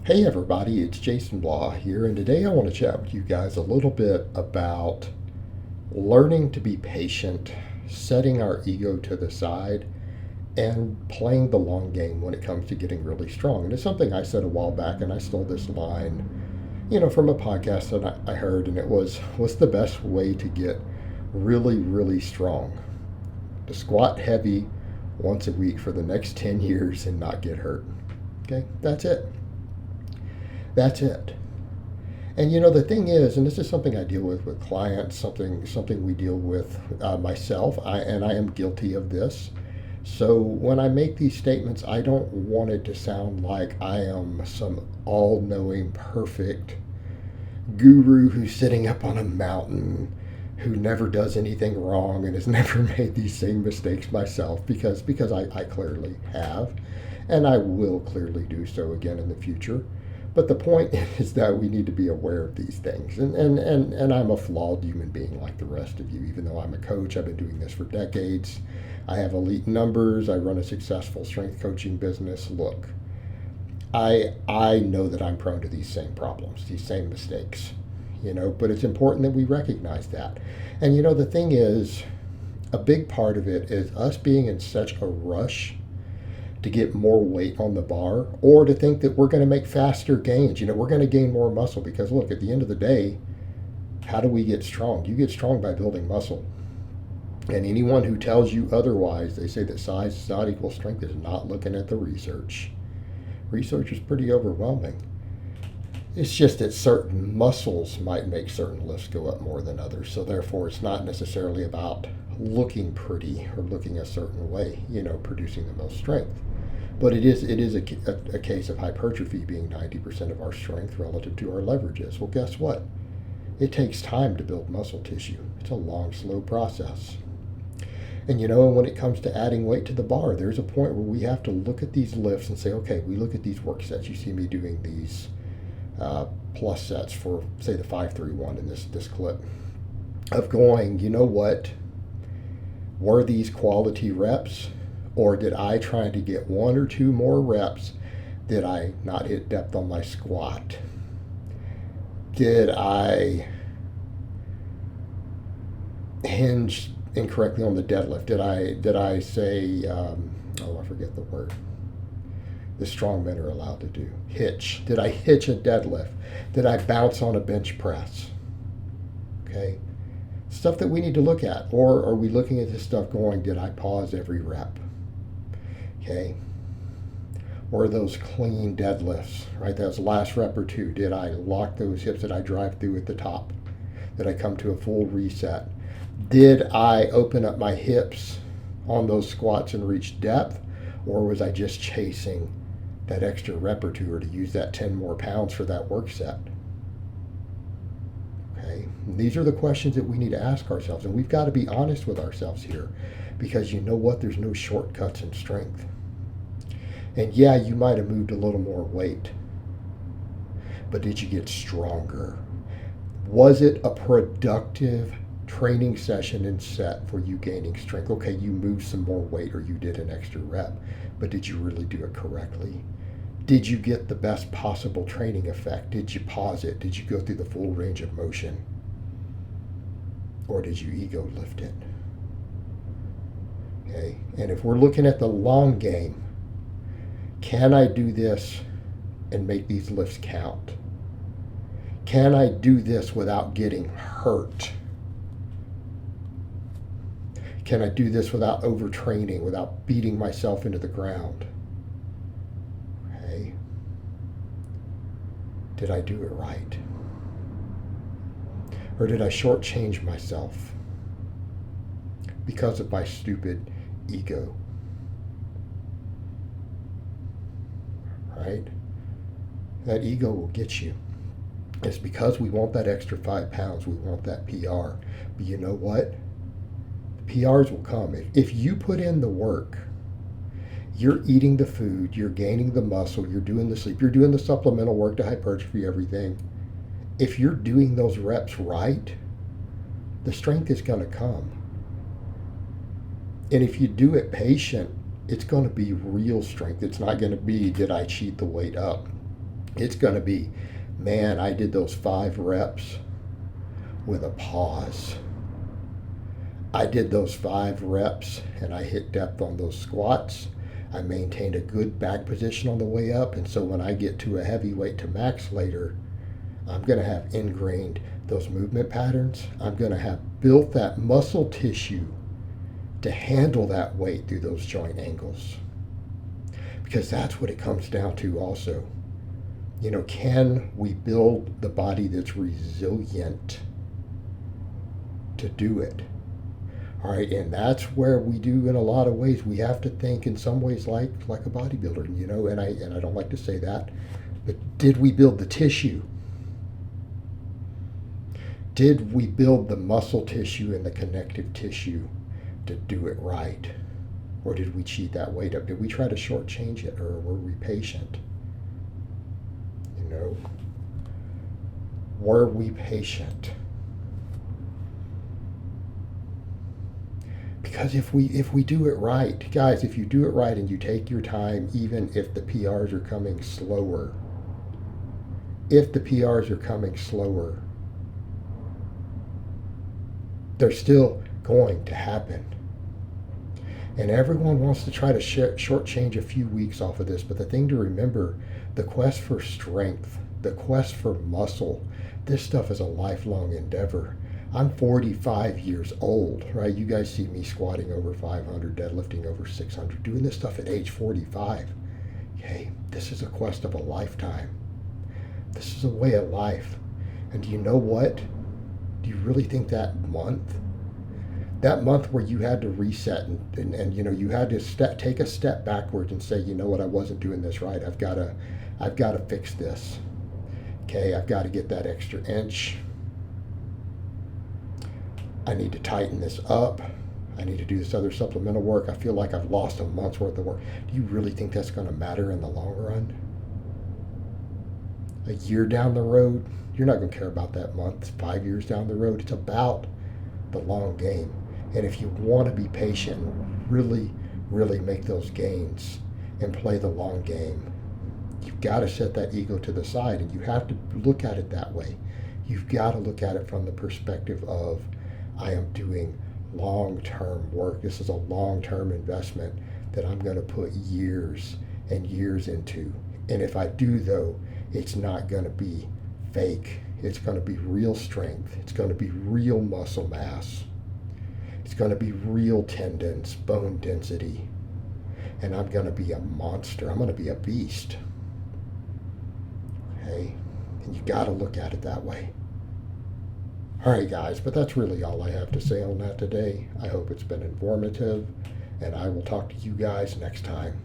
Hey everybody, it's Jason Blaha here, and today I want to chat with you guys a little bit about learning to be patient, setting our ego to the side, and playing the long game when it comes to getting really strong. And it's something I said a while back, and I stole this line, from a podcast that I heard, and it was, what's the best way to get really, really strong? To squat heavy once a week for the next 10 years and not get hurt. Okay, that's it. That's it. And the thing is, and this is something I deal with clients, something we deal with myself, and I am guilty of this. So when I make these statements, I don't want it to sound like I am some all-knowing, perfect guru who's sitting up on a mountain, who never does anything wrong and has never made these same mistakes myself, because I clearly have, and I will clearly do so again in the future. But the point is that we need to be aware of these things. And I'm a flawed human being like the rest of you. Even though I'm a coach, I've been doing this for decades. I have elite numbers. I run a successful strength coaching business. Look, I know that I'm prone to these same problems, these same mistakes, but it's important that we recognize that. And the thing is, a big part of it is us being in such a rush to get more weight on the bar, or to think that we're going to make faster gains. We're going to gain more muscle, because look, at the end of the day, how do we get strong? You get strong by building muscle. And anyone who tells you otherwise, they say that size does not equal strength, is not looking at the research. Research is pretty overwhelming. It's just that certain muscles might make certain lifts go up more than others. So therefore, it's not necessarily about looking pretty or looking a certain way, producing the most strength. But it is a case of hypertrophy being 90% of our strength relative to our leverages. Well, guess what? It takes time to build muscle tissue. It's a long, slow process. And when it comes to adding weight to the bar, there's a point where we have to look at these lifts and say, okay, we look at these work sets. You see me doing these plus sets for, say, the 5-3-1 in this clip, of going, what? Were these quality reps? Or did I, try to get one or two more reps, did I not hit depth on my squat? Did I hinge incorrectly on the deadlift? Did I say, I forget the word, the strong men are allowed to do? Hitch. Did I hitch a deadlift? Did I bounce on a bench press? Okay. Stuff that we need to look at. Or are we looking at this stuff going, did I pause every rep? Okay. Or those clean deadlifts, right? That was last rep or two. Did I lock those hips? Did I drive through at the top? Did I come to a full reset? Did I open up my hips on those squats and reach depth? Or was I just chasing that extra rep or two, or to use that 10 more pounds for that work set? Okay. And these are the questions that we need to ask ourselves. And we've got to be honest with ourselves here, because you know what? There's no shortcuts in strength. And yeah, you might have moved a little more weight, but did you get stronger? Was it a productive training session and set for you gaining strength? Okay, you moved some more weight, or you did an extra rep, but did you really do it correctly? Did you get the best possible training effect? Did you pause it? Did you go through the full range of motion? Or did you ego lift it? Okay, and if we're looking at the long game, can I do this and make these lifts count? Can I do this without getting hurt? Can I do this without overtraining, without beating myself into the ground? Okay. Did I do it right? Or did I shortchange myself because of my stupid ego? Right? That ego will get you. It's because we want that extra 5 pounds. We want that PR. But you know what? The PRs will come. If you put in the work, you're eating the food, you're gaining the muscle, you're doing the sleep, you're doing the supplemental work to hypertrophy, everything. If you're doing those reps right, the strength is going to come. And if you do it patient, it's going to be real strength. It's not going to be, did I cheat the weight up? It's going to be, man, I did those 5 reps with a pause. I did those 5 reps and I hit depth on those squats. I maintained a good back position on the way up. And so when I get to a heavyweight to max later, I'm going to have ingrained those movement patterns. I'm going to have built that muscle tissue to handle that weight through those joint angles. Because that's what it comes down to also. You know, can we build the body that's resilient to do it? All right, and that's where we do in a lot of ways. We have to think in some ways like a bodybuilder, you know, and I don't like to say that, but did we build the tissue? Did we build the muscle tissue and the connective tissue to do it right? Or did we cheat that weight up? Did we try to shortchange it, or were we patient? You know, were we patient? Because if we do it right, guys, if you do it right and you take your time, even if the PRs are coming slower, they're still going to happen. And everyone wants to try to shortchange a few weeks off of this, but the thing to remember, the quest for strength, the quest for muscle, this stuff is a lifelong endeavor. I'm 45 years old, right? You guys see me squatting over 500, deadlifting over 600, doing this stuff at age 45. Okay, this is a quest of a lifetime. This is a way of life. And do you know what? Do you really think that month where you had to reset and you know, you had to take a step backwards and say, you know what, I wasn't doing this right. I've got to fix this. Okay, I've got to get that extra inch. I need to tighten this up. I need to do this other supplemental work. I feel like I've lost a month's worth of work. Do you really think that's going to matter in the long run? A year down the road, you're not going to care about that month. 5 years down the road, it's about the long game. And if you want to be patient and really, really make those gains and play the long game, you've got to set that ego to the side, and you have to look at it that way. You've got to look at it from the perspective of, I am doing long-term work. This is a long-term investment that I'm going to put years and years into. And if I do, though, it's not going to be fake. It's going to be real strength. It's going to be real muscle mass. It's going to be real tendons, bone density. And I'm going to be a monster. I'm going to be a beast. Okay? And you got to look at it that way. All right, guys, but that's really all I have to say on that today. I hope it's been informative, and I will talk to you guys next time.